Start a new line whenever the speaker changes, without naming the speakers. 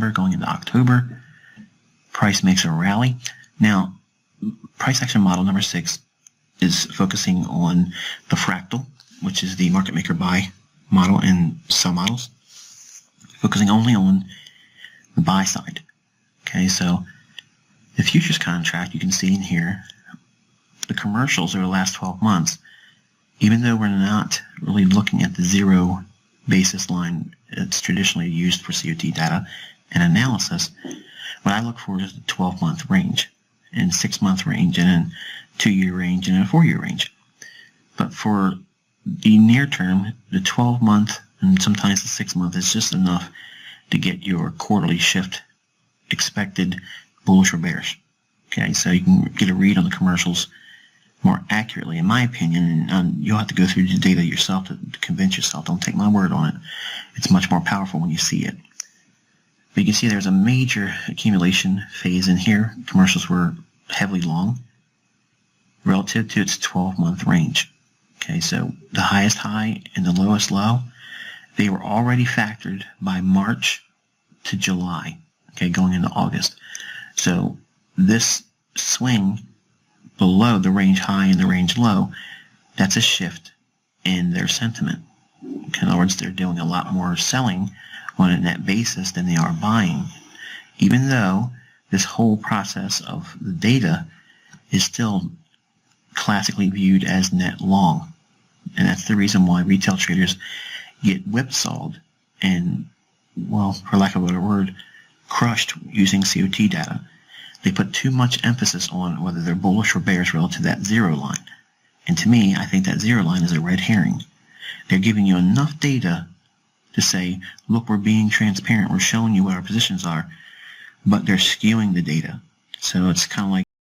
September going into October. Price makes a rally. Now, price action model number 6 is focusing on the fractal, which is the market maker buy model and sell models, focusing only on the buy side. Okay, so the futures contract, you can see in here, the commercials over the last 12 months, even though we're not really looking at the zero basis line it's traditionally used for COT data and analysis, what I look for is the 12-month range, and 6-month range, and a 2-year range, and a 4-year range. But for the near term, the 12-month and sometimes the 6-month is just enough to get your quarterly shift expected bullish or bearish. Okay, so you can get a read on the commercials more accurately, in my opinion, and you'll have to go through the data yourself to convince yourself. Don't take my word on it. It's much more powerful when you see it. But you can see there's a major accumulation phase in here. Commercials were heavily long relative to its 12-month range. Okay, so the highest high and the lowest low, they were already factored by March to July, okay, going into August. So this swing below the range high and the range low, that's a shift in their sentiment. In other words, they're doing a lot more selling on a net basis than they are buying, even though this whole process of the data is still classically viewed as net long. And that's the reason why retail traders get whipsawed and, well, for lack of a better word, crushed using COT data. They put too much emphasis on whether they're bullish or bearish relative to that zero line. And to me, I think that zero line is a red herring. They're giving you enough data to say, look, we're being transparent, we're showing you what our positions are, but they're skewing the data. So it's kind of like